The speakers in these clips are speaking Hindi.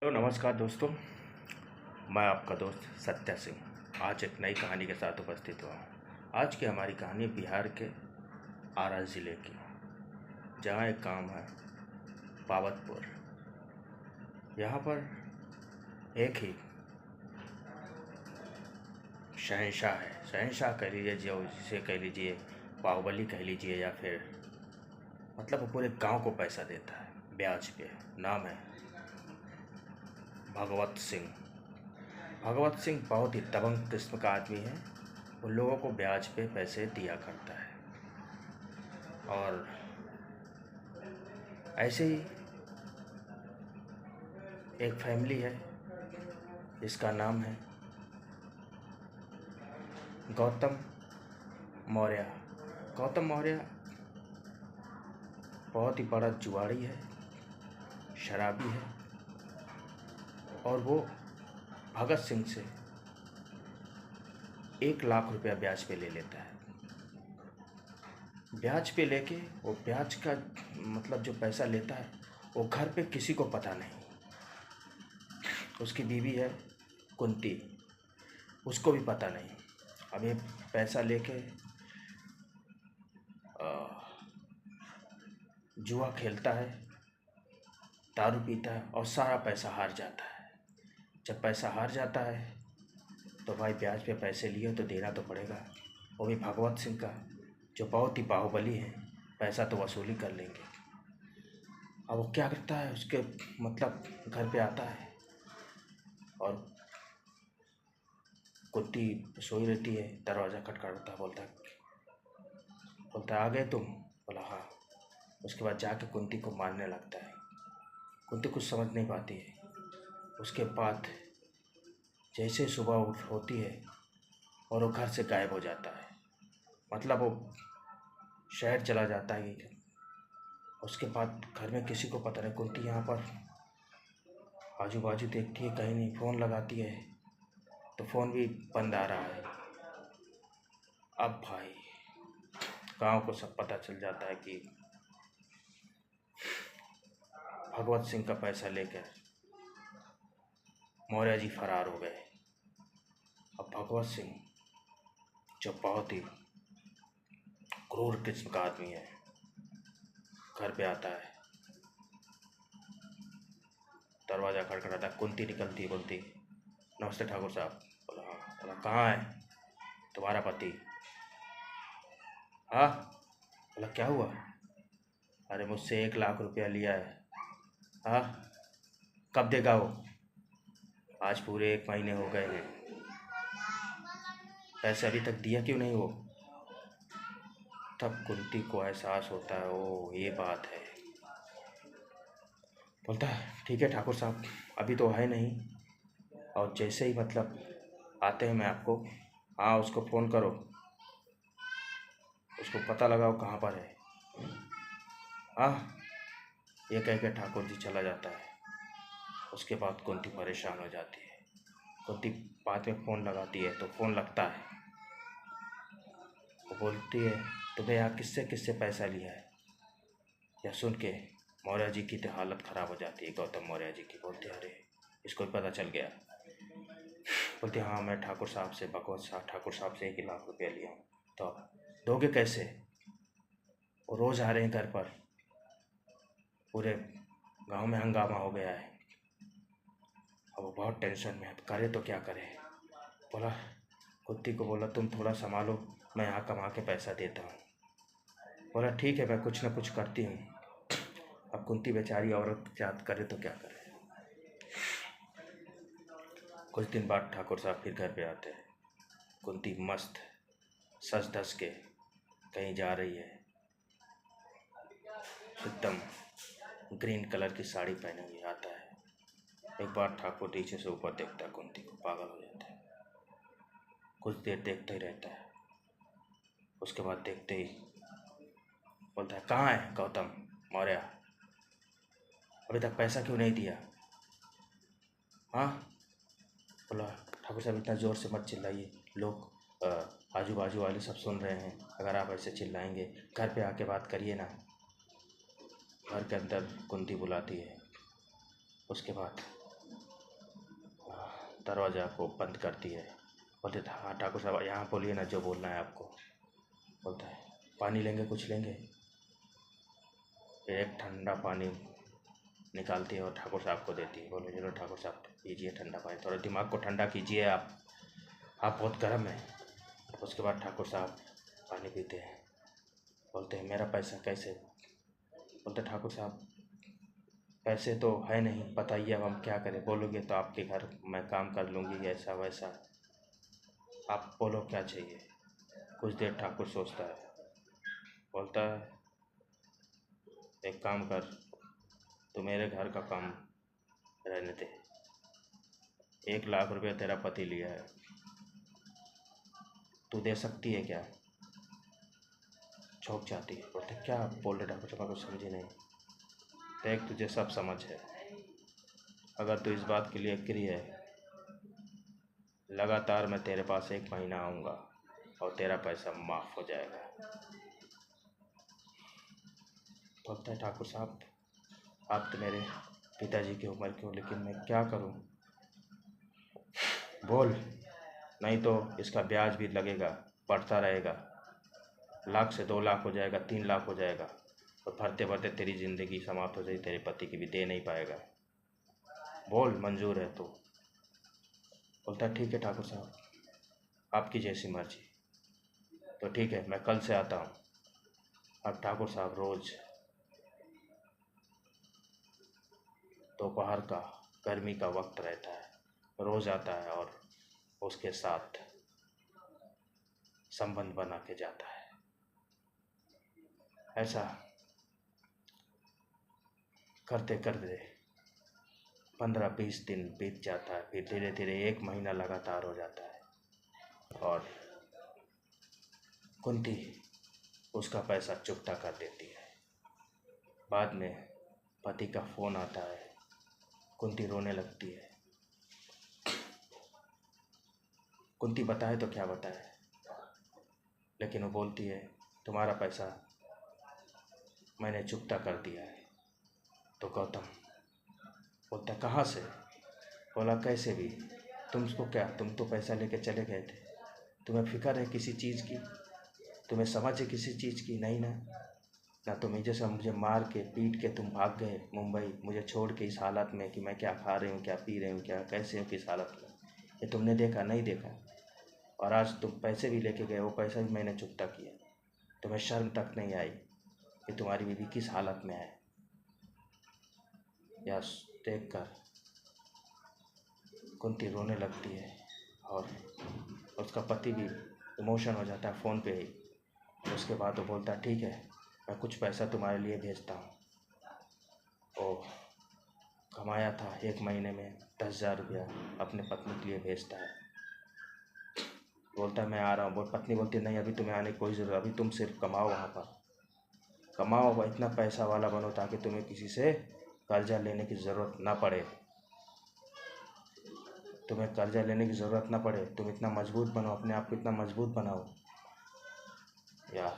हेलो नमस्कार दोस्तों। मैं आपका दोस्त सत्या सिंह आज एक नई कहानी के साथ उपस्थित हुआ हूँ। आज की हमारी कहानी बिहार के आरा ज़िले की, जहाँ एक गांव है पावतपुर। यहाँ पर एक ही शहंशाह है। शहंशाह कह लीजिए, जो जिसे कह लीजिए बाहुबली कह लीजिए, या फिर मतलब वो पूरे गांव को पैसा देता है ब्याज पे। नाम है भगवत सिंह। भगवत सिंह बहुत ही दबंग किस्म का आदमी है। वो लोगों को ब्याज पे पैसे दिया करता है। और ऐसे ही एक फैमिली है जिसका नाम है गौतम मौर्य। गौतम मौर्य बहुत ही बड़ा जुआड़ी है, शराबी है, और वो भगत सिंह से 1 लाख रुपया ब्याज पे ले लेता है। ब्याज पे लेके वो ब्याज का मतलब जो पैसा लेता है वो घर पे किसी को पता नहीं। उसकी बीवी है कुंती, उसको भी पता नहीं। अब ये पैसा लेके जुआ खेलता है, दारू पीता है और सारा पैसा हार जाता है। जब पैसा हार जाता है तो भाई ब्याज पे पैसे लिए तो देना तो पड़ेगा। वो भी भगवत सिंह का, जो बहुत ही बाहुबली है, पैसा तो वसूली कर लेंगे। अब वो क्या करता है, उसके मतलब घर पे आता है और कुत्ती सोई रहती है, दरवाज़ा खटखटाता है, बोलता है आ गए तुम? बोला हाँ। उसके बाद जाके कुंती को मारने लगता है। कुंती कुछ समझ नहीं पाती है। उसके बाद जैसे सुबह होती है और वो घर से गायब हो जाता है, मतलब वो शहर चला जाता है। उसके बाद घर में किसी को पता नहीं। कुंती यहाँ पर आजू बाजू देखती है, कहीं नहीं। फ़ोन लगाती है तो फ़ोन भी बंद आ रहा है। अब भाई गांव को सब पता चल जाता है कि भगवत सिंह का पैसा लेकर मौर्य जी फरार हो गए। अब भगवत सिंह, जो बहुत ही क्रूर किस्म का आदमी है, घर पे आता है, दरवाज़ा खटखटाता है। कुंती निकलती है, बोलती नमस्ते ठाकुर साहब। बोला हाँ। बोला कहाँ है तुम्हारा पति? हाँ। बोला क्या हुआ? अरे मुझसे 1 लाख रुपया लिया है। हाँ, कब देगा वो? आज पूरे 1 महीने हो गए हैं, पैसे अभी तक दिया क्यों नहीं वो? तब कुंती को एहसास होता है, ओ ये बात है। बोलता है ठीक है ठाकुर साहब, अभी तो है नहीं, और जैसे ही मतलब आते हैं मैं आपको, हाँ उसको फ़ोन करो, उसको पता लगाओ कहाँ पर है। हाँ, ये कह के ठाकुर जी चला जाता है। उसके बाद कुंती परेशान हो जाती है। कुंती बाद में फ़ोन लगाती है तो फ़ोन लगता है। वो बोलती है तुम्हें यहाँ किससे किससे पैसा लिया है? यह सुन के मौर्य जी की तो हालत ख़राब हो जाती है। गौतम मौर्य जी की बोलते अरे इसको भी पता चल गया। बोलते हाँ मैं ठाकुर साहब से, भगवत साहब ठाकुर साहब से 1 लाख रुपया लिया हूँ। तो दोगे कैसे? वो रोज़ आ रहे हैं घर पर, पूरे गांव में हंगामा हो गया है। अब वो बहुत टेंशन में है, अब करे तो क्या करे। बोला कुत्ती को, बोला तुम थोड़ा संभालो, मैं यहाँ कमा के पैसा देता हूँ। बोला ठीक है मैं कुछ ना कुछ करती हूँ। अब कुंती बेचारी औरत याद करे तो क्या करे। कुछ दिन बाद ठाकुर साहब फिर घर पे आते हैं। कुंती मस्त सज धज के कहीं जा रही है, एकदम ग्रीन कलर की साड़ी पहने हुए आता है। एक बार ठाकुर नीचे से ऊपर देखता है, कुंती को पागल हो जाता है। कुछ देर देखता ही रहता है। उसके बाद देखते ही बोलता है कहाँ है गौतम मौर्य, अभी तक पैसा क्यों नहीं दिया? हाँ। बोला ठाकुर साहब इतना ज़ोर से मत चिल्लाइए, लोग आजू बाजू वाले सब सुन रहे हैं। अगर आप ऐसे चिल्लाएंगे, घर पे आके बात करिए ना। घर के अंदर कुंती बुलाती है। उसके बाद दरवाज़ा को बंद करती है। बोलते थे हाँ ठाकुर साहब यहाँ बोलिए ना जो बोलना है आपको। बोलता है पानी लेंगे, कुछ लेंगे? फिर एक ठंडा पानी निकालती है और ठाकुर साहब को देती है। बोले चलो ठाकुर साहब पीजिए ठंडा पानी, थोड़ा दिमाग को ठंडा कीजिए, आप बहुत गर्म है। उसके बाद ठाकुर साहब पानी पीते हैं। बोलते हैं मेरा पैसा कैसे? बोलते ठाकुर साहब पैसे तो है नहीं, बताइए अब हम क्या करें? बोलोगे तो आपके घर मैं काम कर लूँगी, ऐसा वैसा, आप बोलो क्या चाहिए? कुछ देर ठाकुर सोचता है, बोलता है एक काम कर, तू मेरे घर का काम रहने दे, 1 लाख रुपये तेरा पति लिया है, तू दे सकती है क्या? चौंक जाती है। बोलते क्या बोल रहे ठाकुर साहब, कुछ समझी नहीं। देख तुझे सब समझ है, अगर तू इस बात के लिए एग्री है, लगातार मैं तेरे पास 1 महीना आऊँगा और तेरा पैसा माफ़ हो जाएगा। बोलता है ठाकुर साहब आप तो मेरे पिताजी की उम्र के हो, लेकिन मैं क्या करूं? बोल, नहीं तो इसका ब्याज भी लगेगा, बढ़ता रहेगा, 1 लाख से 2 लाख हो जाएगा, 3 लाख हो जाएगा, और भरते भरते तेरी ज़िंदगी समाप्त हो जाएगी, तेरे पति की भी दे नहीं पाएगा। बोल मंजूर है तो? बोलता है ठीक है ठाकुर साहब, आपकी जैसी मर्जी। तो ठीक है, मैं कल से आता हूँ। अब ठाकुर साहब रोज़ दोपहर का गर्मी का वक्त रहता है, रोज़ आता है और उसके साथ संबंध बना के जाता है। ऐसा करते करते 15-20 दिन बीत जाता है, फिर धीरे धीरे 1 महीना लगातार हो जाता है और कुंती उसका पैसा चुकता कर देती है। बाद में पति का फ़ोन आता है, कुंती रोने लगती है। कुंती बताए तो क्या बताए, लेकिन वो बोलती है तुम्हारा पैसा मैंने चुकता कर दिया है। तो गौतम बोलता कहाँ से? बोला कैसे भी, तुमको क्या, तुम तो पैसा लेके चले गए थे, तुम्हें फ़िक्र है किसी चीज़ की? तुम्हें समझ है किसी चीज़ की? नहीं ना तुम्हें जैसा मुझे मार के पीट के तुम भाग गए मुंबई, मुझे छोड़ के इस हालत में कि मैं क्या खा रही हूँ, क्या पी रही हूँ, क्या कैसे हूँ, किस हालत में, ये तुमने देखा? नहीं देखा। और आज तुम पैसे भी लेके गए, वो पैसा भी मैंने चुकता किया, तुम्हें शर्म तक नहीं आई कि तुम्हारी बीवी किस हालत में है? या देख कर कुंती रोने लगती है और उसका पति भी इमोशन हो जाता है फ़ोन पे ही। उसके बाद वो बोलता है ठीक है, मैं कुछ पैसा तुम्हारे लिए भेजता हूँ। वो कमाया था 1 महीने में 10,000 रुपया, अपने पत्नी के लिए भेजता है। बोलता है मैं आ रहा हूँ। पत्नी बोलती है नहीं, अभी तुम्हें आने की कोई ज़रूरत, अभी तुम सिर्फ कमाओ, वहाँ पर कमाओ, इतना पैसा वाला बनो ताकि तुम्हें किसी से कर्जा लेने की ज़रूरत ना पड़े, तुम्हें कर्जा लेने की ज़रूरत ना पड़े, तुम इतना मजबूत बनो, अपने आप को इतना मजबूत बनाओ। या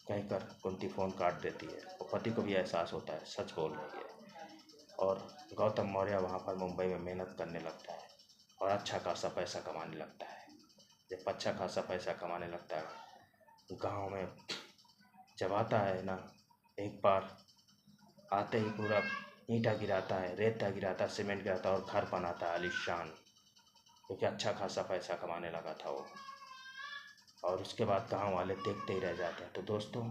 कहकर कुंती फ़ोन काट देती है। और पति को भी एहसास होता है सच बोल रही है, और गौतम मौर्य वहाँ पर मुंबई में मेहनत करने लगता है और अच्छा खासा पैसा कमाने लगता है। जब अच्छा खासा पैसा कमाने लगता है, गांव में जब आता है ना, एक बार आते ही पूरा ईंटा गिराता है, रेता गिराता है, सीमेंट गिराता है और घर बनाता है आलीशान, क्योंकि अच्छा खासा पैसा कमाने लगा था वो। और उसके बाद गांव वाले देखते ही रह जाते हैं। तो दोस्तों,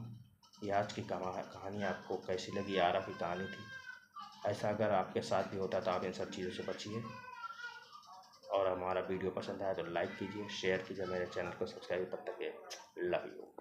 ये आज की कहानी आपको कैसी लगी? आरा की कहानी थी। ऐसा अगर आपके साथ भी होता तो आप इन सब चीज़ों से बचिए। और हमारा वीडियो पसंद आया तो लाइक कीजिए, शेयर कीजिए, मेरे चैनल को सब्सक्राइब। तब तक लव यू।